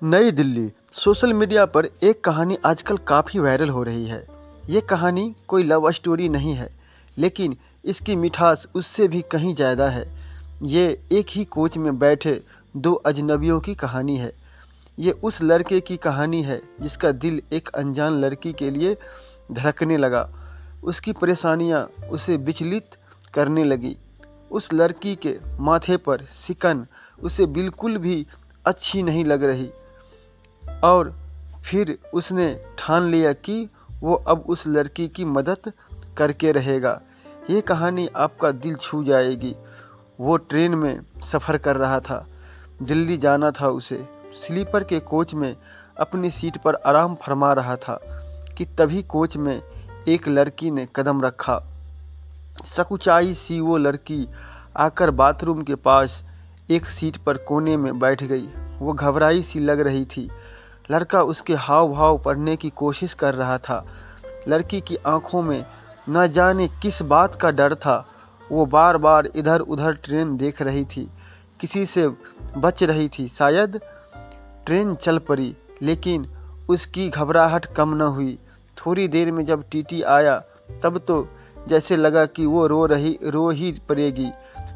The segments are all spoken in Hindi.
नई दिल्ली। सोशल मीडिया पर एक कहानी आजकल काफ़ी वायरल हो रही है। ये कहानी कोई लव स्टोरी नहीं है, लेकिन इसकी मिठास उससे भी कहीं ज़्यादा है। ये एक ही कोच में बैठे दो अजनबियों की कहानी है। ये उस लड़के की कहानी है जिसका दिल एक अनजान लड़की के लिए धड़कने लगा। उसकी परेशानियाँ उसे विचलित करने लगी। उस लड़की के माथे पर सिकन उसे बिल्कुल भी अच्छी नहीं लग रही और फिर उसने ठान लिया कि वो अब उस लड़की की मदद करके रहेगा। ये कहानी आपका दिल छू जाएगी। वो ट्रेन में सफ़र कर रहा था, दिल्ली जाना था उसे। स्लीपर के कोच में अपनी सीट पर आराम फरमा रहा था कि तभी कोच में एक लड़की ने कदम रखा। सकुचाई सी वो लड़की आकर बाथरूम के पास एक सीट पर कोने में बैठ गई। वो घबराई सी लग रही थी। लड़का उसके हाव भाव पढ़ने की कोशिश कर रहा था। लड़की की आंखों में न जाने किस बात का डर था। वो बार बार इधर उधर ट्रेन देख रही थी, किसी से बच रही थी। शायद ट्रेन चल पड़ी, लेकिन उसकी घबराहट कम न हुई। थोड़ी देर में जब टीटी आया तब तो जैसे लगा कि वो रो ही पड़ेगी।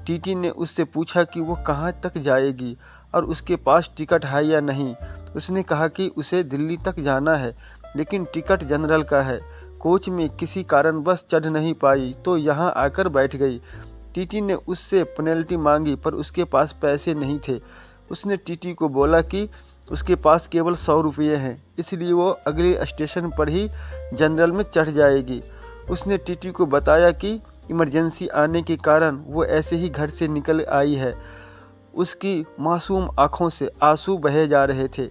टीटी ने उससे पूछा कि वो कहाँ तक जाएगी और उसके पास टिकट है या नहीं। उसने कहा कि उसे दिल्ली तक जाना है, लेकिन टिकट जनरल का है। कोच में किसी कारणवश चढ़ नहीं पाई तो यहाँ आकर बैठ गई। टीटी ने उससे पेनल्टी मांगी पर उसके पास पैसे नहीं थे। उसने टीटी को बोला कि उसके पास केवल 100 रुपये हैं, इसलिए वो अगले स्टेशन पर ही जनरल में चढ़ जाएगी। उसने टीटी को बताया कि इमरजेंसी आने के कारण वो ऐसे ही घर से निकल आई है। उसकी मासूम आंखों से आंसू बहे जा रहे थे।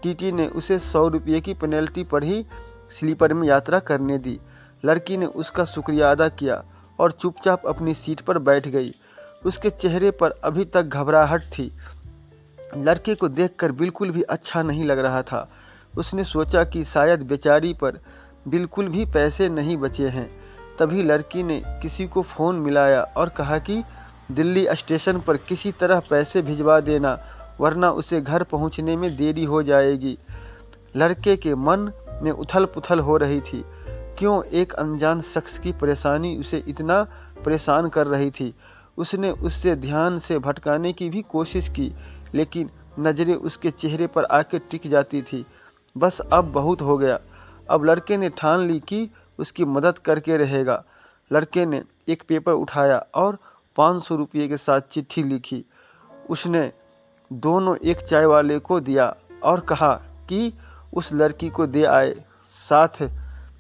टीटी ने उसे 100 रुपये की पेनल्टी पर ही स्लीपर में यात्रा करने दी। लड़की ने उसका शुक्रिया अदा किया और चुपचाप अपनी सीट पर बैठ गई। उसके चेहरे पर अभी तक घबराहट थी। लड़के को देखकर बिल्कुल भी अच्छा नहीं लग रहा था। उसने सोचा कि शायद बेचारी पर बिल्कुल भी पैसे नहीं बचे हैं। तभी लड़की ने किसी को फ़ोन मिलाया और कहा कि दिल्ली स्टेशन पर किसी तरह पैसे भिजवा देना, वरना उसे घर पहुंचने में देरी हो जाएगी। लड़के के मन में उथल पुथल हो रही थी। क्यों एक अनजान शख्स की परेशानी उसे इतना परेशान कर रही थी। उसने उससे ध्यान से भटकाने की भी कोशिश की, लेकिन नज़रें उसके चेहरे पर आके टिक जाती थी। बस अब बहुत हो गया। अब लड़के ने ठान ली कि उसकी मदद करके रहेगा। लड़के ने एक पेपर उठाया और 500 रुपये के साथ चिट्ठी लिखी। उसने दोनों एक चाय वाले को दिया और कहा कि उस लड़की को दे आए। साथ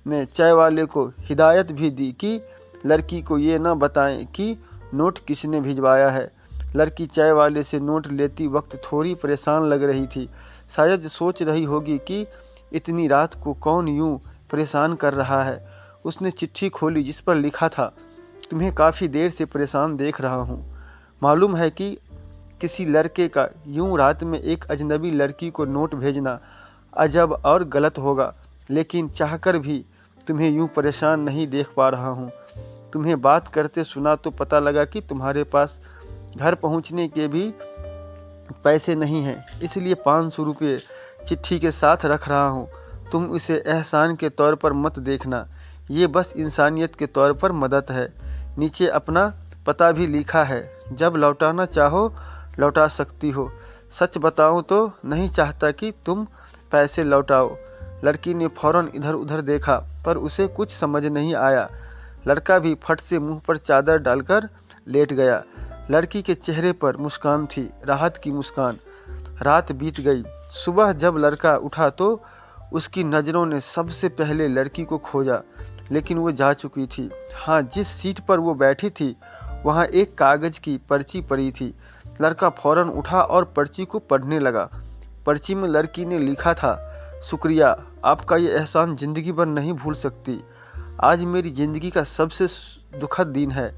में चाय वाले को हिदायत भी दी कि लड़की को ये न बताएं कि नोट किसने भिजवाया है। लड़की चाय वाले से नोट लेती वक्त थोड़ी परेशान लग रही थी। शायद सोच रही होगी कि इतनी रात को कौन यूं परेशान कर रहा है। उसने चिट्ठी खोली जिस पर लिखा था, तुम्हें काफ़ी देर से परेशान देख रहा हूँ। मालूम है कि किसी लड़के का यूं रात में एक अजनबी लड़की को नोट भेजना अजब और गलत होगा, लेकिन चाहकर भी तुम्हें यूं परेशान नहीं देख पा रहा हूँ। तुम्हें बात करते सुना तो पता लगा कि तुम्हारे पास घर पहुँचने के भी पैसे नहीं हैं, इसलिए 500 रुपये चिट्ठी के साथ रख रहा हूँ। तुम इसे एहसान के तौर पर मत देखना, ये बस इंसानियत के तौर पर मदद है। नीचे अपना पता भी लिखा है, जब लौटाना चाहो लौटा सकती हो। सच बताऊं तो नहीं चाहता कि तुम पैसे लौटाओ। लड़की ने फौरन इधर उधर देखा पर उसे कुछ समझ नहीं आया। लड़का भी फट से मुंह पर चादर डालकर लेट गया। लड़की के चेहरे पर मुस्कान थी, राहत की मुस्कान। रात बीत गई। सुबह जब लड़का उठा तो उसकी नज़रों ने सबसे पहले लड़की को खोजा, लेकिन वो जा चुकी थी। हाँ, जिस सीट पर वो बैठी थी वहाँ एक कागज़ की पर्ची पड़ी थी। लड़का फौरन उठा और पर्ची को पढ़ने लगा। पर्ची में लड़की ने लिखा था, शुक्रिया, आपका ये एहसान ज़िंदगी भर नहीं भूल सकती। आज मेरी ज़िंदगी का सबसे दुखद दिन है।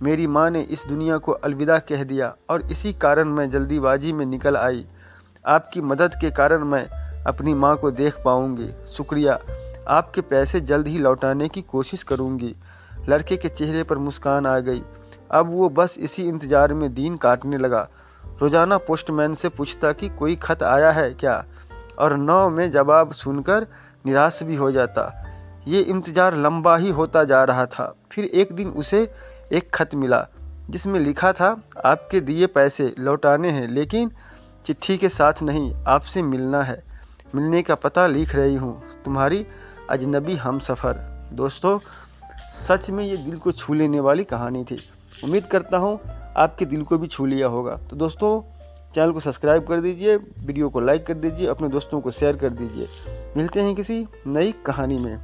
मेरी माँ ने इस दुनिया को अलविदा कह दिया और इसी कारण मैं जल्दीबाजी में निकल आई। आपकी मदद के कारण मैं अपनी माँ को देख पाऊँगी। शुक्रिया, आपके पैसे जल्द ही लौटाने की कोशिश करूँगी। लड़के के चेहरे पर मुस्कान आ गई। अब वो बस इसी इंतज़ार में दिन काटने लगा। रोज़ाना पोस्टमैन से पूछता कि कोई खत आया है क्या, और 9 में जवाब सुनकर निराश भी हो जाता। ये इंतज़ार लंबा ही होता जा रहा था। फिर एक दिन उसे एक खत मिला जिसमें लिखा था, आपके दिए पैसे लौटाने हैं, लेकिन चिट्ठी के साथ नहीं, आपसे मिलना है। मिलने का पता लिख रही हूँ, तुम्हारी अजनबी हमसफ़र। दोस्तों, सच में ये दिल को छू लेने वाली कहानी थी। उम्मीद करता हूँ आपके दिल को भी छू लिया होगा। तो दोस्तों, चैनल को सब्सक्राइब कर दीजिए, वीडियो को लाइक कर दीजिए, अपने दोस्तों को शेयर कर दीजिए। मिलते हैं किसी नई कहानी में।